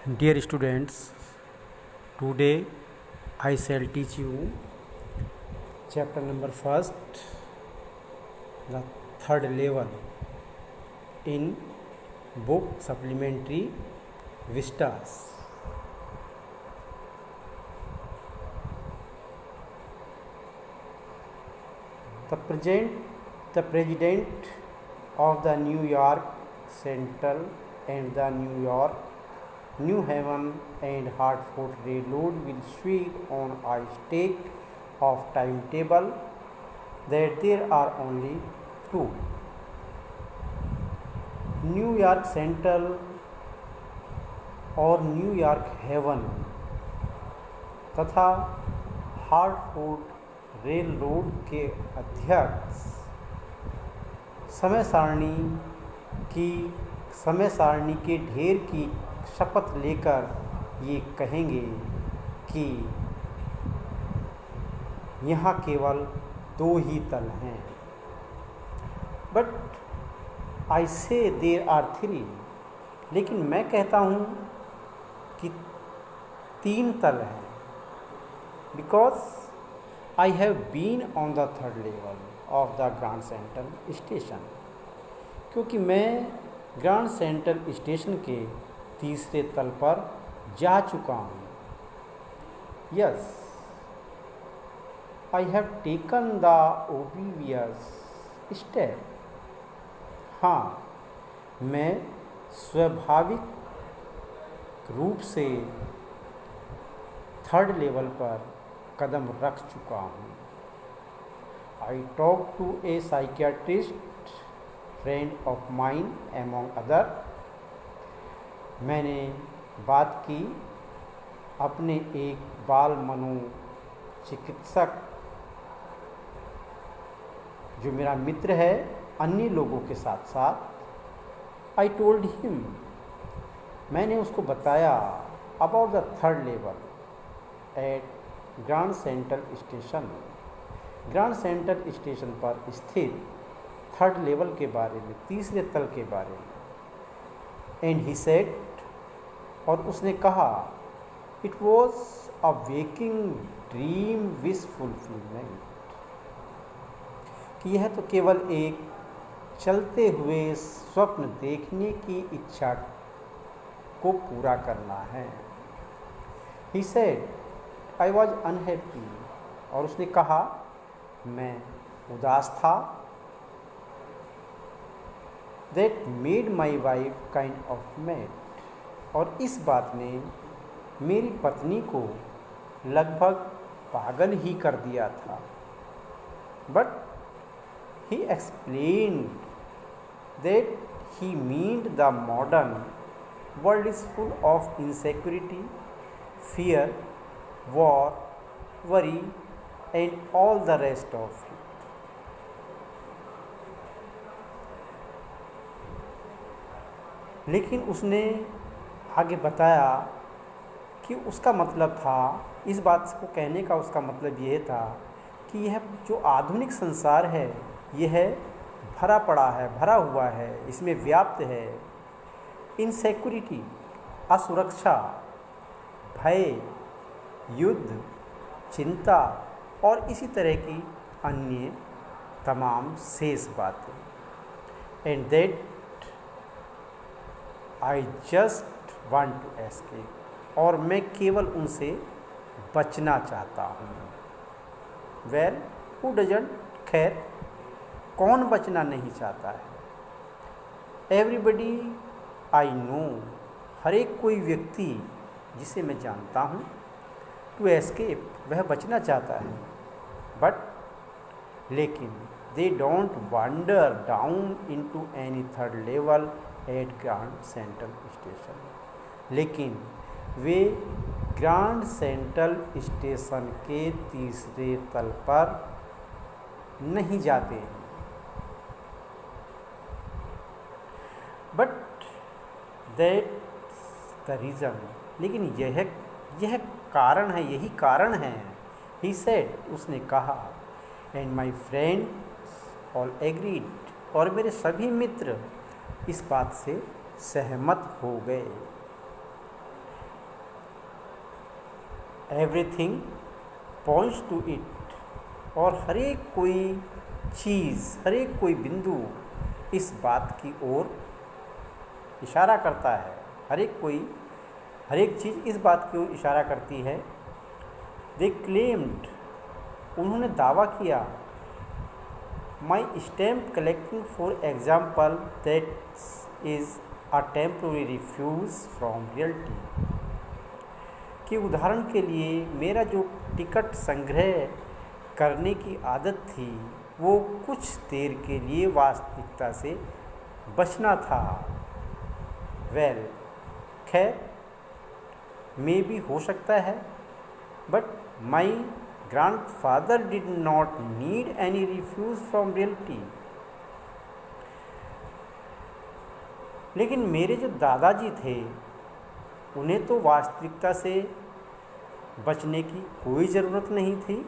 Dear students, today I shall teach you chapter number first, the third level in book supplementary vistas. The president of the New York Central and the New York, New Haven and Hartford Railroad will sweep on a state of timetable that there are only two. New York Central और new York haven तथा Hartford rail road के अध्यक्ष समय सारणी के ढेर की शपथ लेकर ये कहेंगे कि यहाँ केवल दो ही तल हैं, बट आई से देर आर थ्री, लेकिन मैं कहता हूँ कि तीन तल हैं, because I have been on the third level of the Grand Central Station, क्योंकि मैं ग्रैंड सेंट्रल स्टेशन के तीसरे तल पर जा चुका हूँ. Yes, I have taken the oblivious step. हाँ, मैं स्वाभाविक रूप से थर्ड लेवल पर कदम रख चुका हूँ. I talk to a psychiatrist friend of mine among other. मैंने बात की अपने एक बाल मनोचिकित्सक जो मेरा मित्र है अन्य लोगों के साथ साथ. आई टोल्ड हिम, मैंने उसको बताया about the third level at Grand Central Station, Grand Central Station पर स्थित थर्ड लेवल के बारे में, तीसरे तल के बारे में. एंड ही सेड, और उसने कहा, it was a waking dream wish fulfilment, कि यह तो केवल एक चलते हुए स्वप्न देखने की इच्छा को पूरा करना है. He said, I was unhappy, और उसने कहा मैं उदास था. That made my wife kind of mad, और इस बात ने मेरी पत्नी को लगभग पागल ही कर दिया था. But he explained that he meant the modern world is full of insecurity, fear, war, worry and all the rest of it. लेकिन उसने आगे बताया कि उसका मतलब था, इस बात को कहने का उसका मतलब यह था कि यह जो आधुनिक संसार है यह भरा पड़ा है, भरा हुआ है, इसमें व्याप्त है इनसेक्योरिटी, असुरक्षा, भय, युद्ध, चिंता और इसी तरह की अन्य तमाम शेष बातें. And that I just want to escape, और मैं केवल उनसे बचना चाहता हूँ. वेल, हु डजंट, खैर कौन बचना नहीं चाहता है. एवरीबडी आई नो, हर एक कोई व्यक्ति जिसे मैं जानता हूँ, टू एस्केप, वह बचना चाहता है. बट लेकिन they don't wander down into any third level at Grand Central Station, लेकिन वे ग्रैंड सेंट्रल स्टेशन के तीसरे तल पर नहीं जाते हैं. बट दैट्स द रीज़न, लेकिन यह कारण है, यही कारण है. ही सेड, उसने कहा. And my friends all agreed, और मेरे सभी मित्र इस बात से सहमत हो गए. एवरीथिंग पॉइंट्स टू इट, और हर एक कोई चीज़, हर एक कोई बिंदु इस बात की ओर इशारा करता है, हर एक चीज़ इस बात की ओर इशारा करती है। दे क्लेम्ड, उन्होंने दावा किया, माई stamp collecting for example that is a temporary refuse from reality, कि उदाहरण के लिए मेरा जो टिकट संग्रह करने की आदत थी वो कुछ देर के लिए वास्तविकता से बचना था। वेल, खैर, मे भी हो सकता है, but my grandfather did not need any refuse from reality. लेकिन मेरे जो दादाजी थे उन्हें तो वास्तविकता से बचने की कोई ज़रूरत नहीं थी।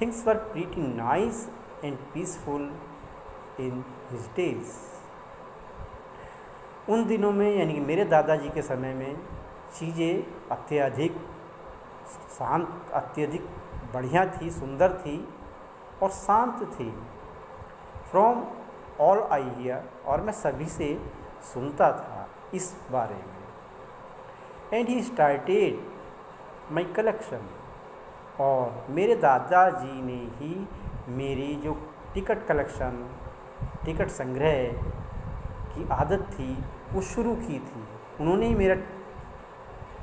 Things were pretty nice and peaceful in his days. उन दिनों में, यानी कि मेरे दादाजी के समय में, चीज़ें अत्यधिक शांत, अत्यधिक बढ़िया थी, सुंदर थी और शांत थी। फ्रॉम ऑल आई हियर, और मैं सभी से सुनता था इस बारे में। And he started my collection, और मेरे दादाजी ने ही मेरी जो टिकट कलेक्शन, टिकट संग्रह की आदत थी वो शुरू की थी। उन्होंने ही मेरा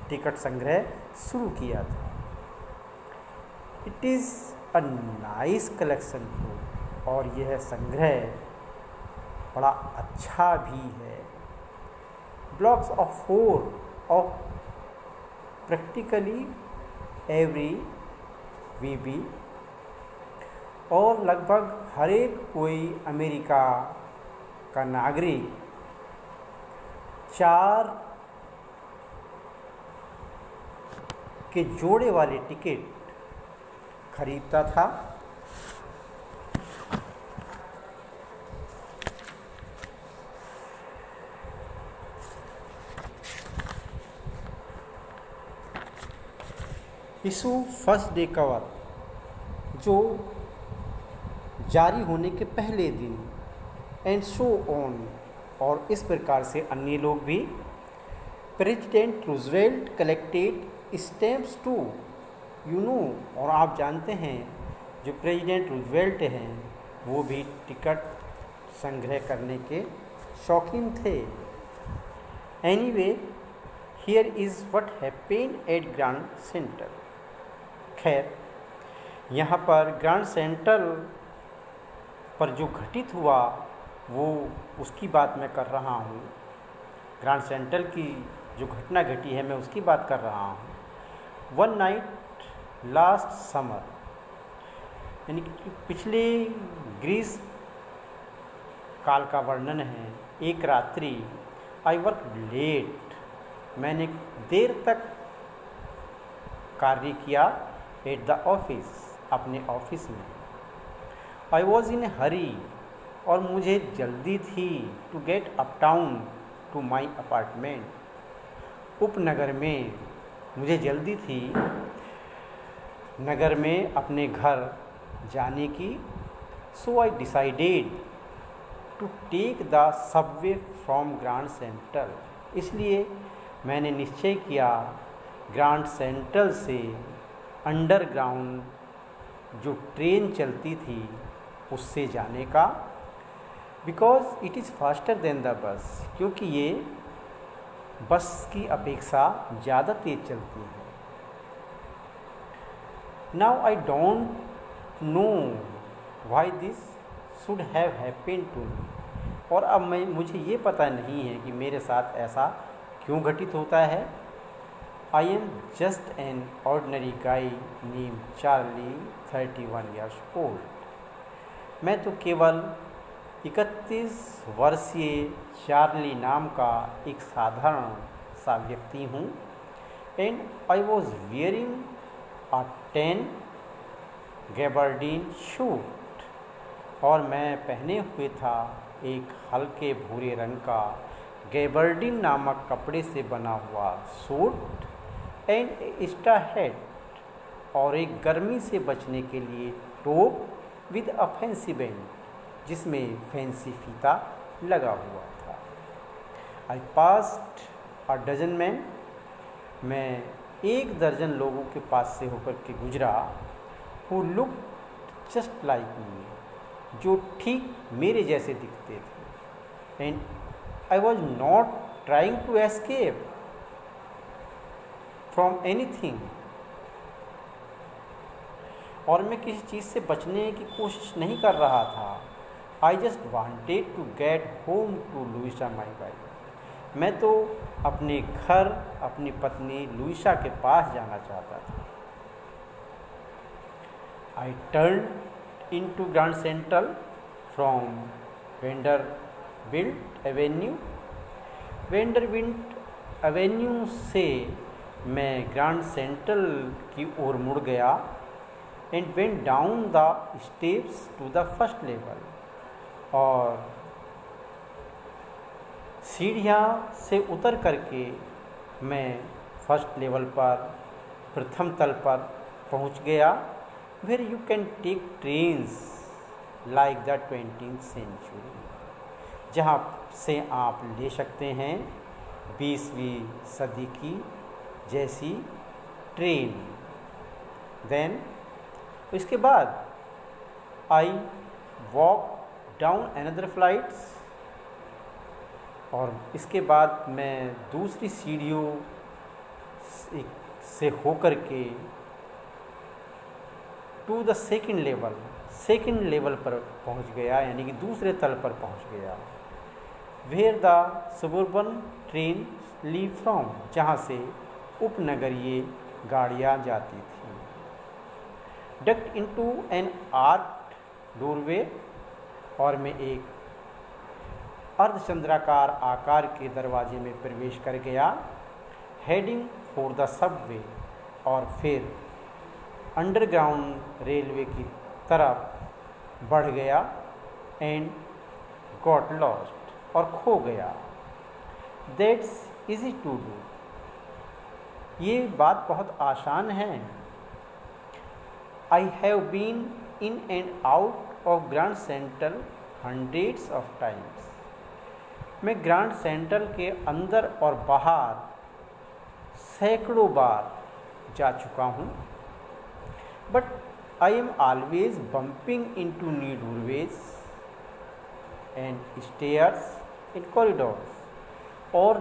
टिकट संग्रह शुरू किया था। It is a nice collection too, और यह संग्रह बड़ा अच्छा भी है। Blocks of 4 of practically every VB, और लगभग हर एक कोई अमेरिका का नागरिक 4 के जोड़े वाले टिकट खरीदता था। इशू फर्स्ट डे कवर, जो जारी होने के पहले दिन, एंड सो ऑन, और इस प्रकार से अन्य लोग भी। President Roosevelt collected stamps too, you know, और आप जानते हैं जो प्रेसिडेंट रूजवेल्ट हैं वो भी टिकट संग्रह करने के शौकीन थे। Anyway, here is what happened at Grand central. खैर, यहाँ पर ग्रैंड सेंट्रल पर जो घटित हुआ वो उसकी बात मैं कर रहा हूँ। ग्रैंड सेंट्रल की जो घटना घटी है मैं उसकी बात कर रहा हूँ। वन नाइट लास्ट समर, यानी कि पिछले ग्रीष्म काल का वर्णन है। एक रात्रि, आई वर्क लेट, मैंने देर तक कार्य किया एट द ऑफिस, अपने ऑफिस में। आई वॉज इन ए हरी, और मुझे जल्दी थी to get uptown to my apartment. उपनगर में मुझे जल्दी थी नगर में अपने घर जाने की। So I decided to take the subway from Grand Central, इसलिए मैंने निश्चय किया ग्रैंड सेंट्रल से अंडरग्राउंड जो ट्रेन चलती थी उससे जाने का। Because it is faster than the bus, क्योंकि ये बस की अपेक्षा ज़्यादा तेज़ चलती है। Now I don't know why this should have happened to me, और अब मुझे ये पता नहीं है कि मेरे साथ ऐसा क्यों घटित होता है। I am just an ordinary guy name Charlie, 31 years old। मैं तो केवल 31 वर्षीय चार्ली नाम का एक साधारण सा व्यक्ति हूँ। And I was wearing a 10 gabardine suit, और मैं पहने हुए था एक हल्के भूरे रंग का गैबर्डीन नामक कपड़े से बना हुआ सूट। एंड एक्स्ट्रा हेड, और एक गर्मी से बचने के लिए टोप विद अ फैंसी बैंड, जिसमें फैंसी फीता लगा हुआ था। I passed a dozen man, मैं 1 दर्जन लोगों के पास से होकर के गुजरा, who look just like me, जो ठीक मेरे जैसे दिखते थे। And I was not trying to escape from anything, और मैं किसी चीज़ से बचने की कोशिश नहीं कर रहा था। I just wanted to get home to Louisa my wife, मैं तो अपने घर अपनी पत्नी लुइसा के पास जाना चाहता था। I turn into Grand Central from Vanderbilt Avenue, Vanderbilt Avenue से मैं ग्रैंड सेंट्रल की ओर मुड़ गया and went down the steps to the first level, और सीढ़ियाँ से उतर करके मैं फर्स्ट लेवल पर, प्रथम तल पर पहुँच गया, where you can take trains like the 20th century, जहाँ से आप ले सकते हैं 20वीं सदी की जैसी ट्रेन। देन इसके बाद I walk down another flights, और इसके बाद मैं दूसरी सीढ़ियों से होकर के टू द सेकंड लेवल पर पहुंच गया, यानी कि दूसरे तल पर पहुंच गया, where the suburban train leave from, जहां से उपनगरीय गाड़ियां जाती थी। Ducked into an arched doorway, और मैं एक अर्धचंद्राकार आकार के दरवाजे में प्रवेश कर गया, हेडिंग फॉर द सबवे, और फिर अंडरग्राउंड रेलवे की तरफ बढ़ गया, एंड गॉट लॉस्ट, और खो गया। दैट्स इजी टू डू, ये बात बहुत आसान है। I have been in and out of Grand Central hundreds of times, मैं ग्रैंड सेंट्रल के अंदर और बाहर सैकड़ों बार जा चुका हूँ, but I am always bumping into new doorways and stairs in corridors, और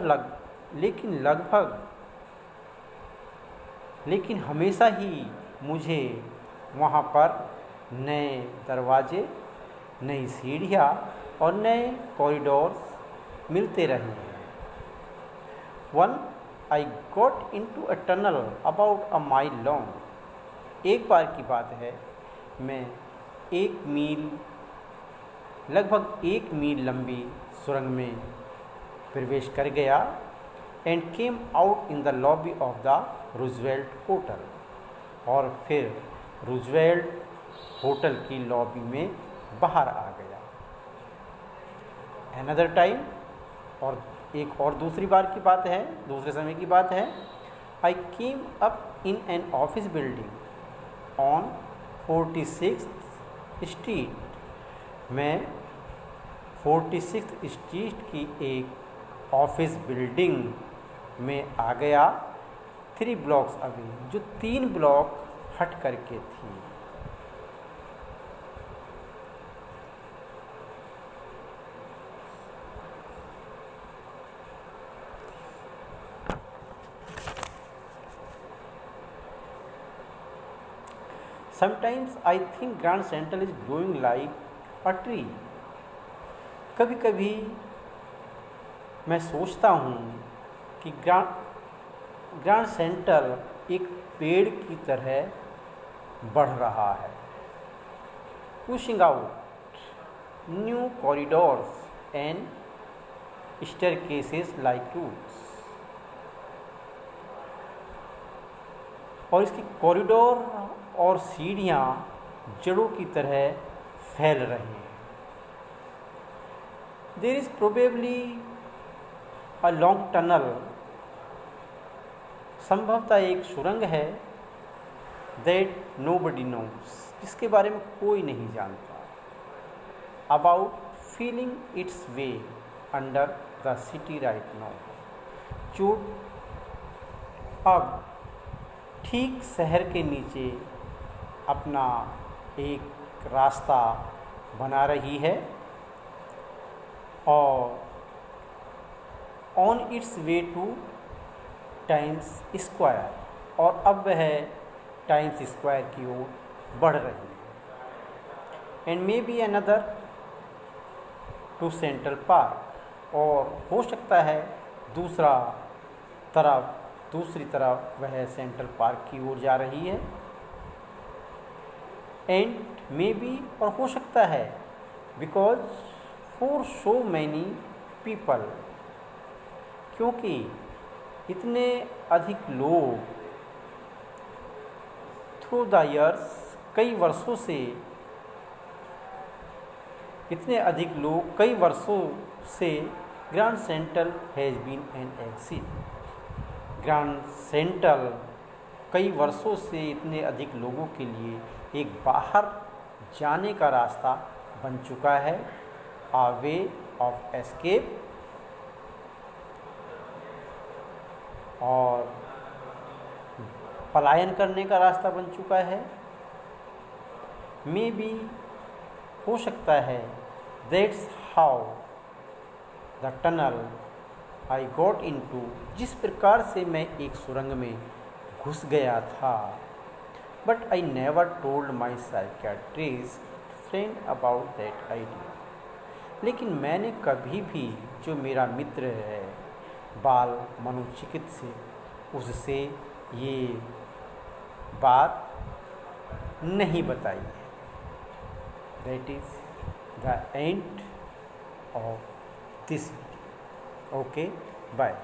लेकिन हमेशा ही मुझे वहाँ पर नए दरवाजे, नई सीढ़ियाँ और नए कॉरिडोर्स मिलते रहे। One I got into a tunnel about a mile long, एक बार की बात है, मैं लगभग 1 मील लंबी सुरंग में प्रवेश कर गया, and came out in the lobby of the Roosevelt hotel, और फिर रूजवेल्ट होटल की लॉबी में बाहर आ गया। अनदर टाइम, और एक और दूसरी बार की बात है, दूसरे समय की बात है, I came up in an office building on 46th street, मैं 46th स्ट्रीट की एक ऑफिस बिल्डिंग में आ गया, 3 ब्लॉक्स अवे, जो 3 ब्लॉक हट करके थी। Sometimes I think Grand Central is growing like a tree. कभी कभी मैं सोचता हूँ कि ग्रैंड सेंट्रल एक पेड़ की तरह बढ़ रहा है, pushing out new corridors and staircases like roots, और इसकी कॉरिडोर और सीढ़ियाँ जड़ों की तरह फैल रही हैं। There is probably a long tunnel संभवतः एक सुरंग है दैट नोबडी नोज, जिसके बारे में कोई नहीं जानता, about feeling it's way under the city right now, जो अब ठीक शहर के नीचे अपना एक रास्ता बना रही है और on it's way two times square, और अब वह टाइम्स स्क्वायर की ओर बढ़ रही है। And maybe another to Central Park, और हो सकता है दूसरी तरफ वह सेंट्रल पार्क की ओर जा रही है। एंड मे बी, और हो सकता है because for so many people, क्योंकि इतने अधिक लोग थ्रू द ईयर्स, कई वर्षों से Grand Central has been an exit, Grand Central कई वर्षों से इतने अधिक लोगों के लिए एक बाहर जाने का रास्ता बन चुका है, आ वे ऑफ एस्केप, और पलायन करने का रास्ता बन चुका है। मे बी, हो सकता है, that's how the tunnel I got into, जिस प्रकार से मैं एक सुरंग में घुस गया था। But I never told my psychiatrist friend about that idea, लेकिन मैंने कभी भी जो मेरा मित्र है बाल मनोचिकित्सक, उससे ये बात नहीं बताई है। That is the end of this video. Okay, bye.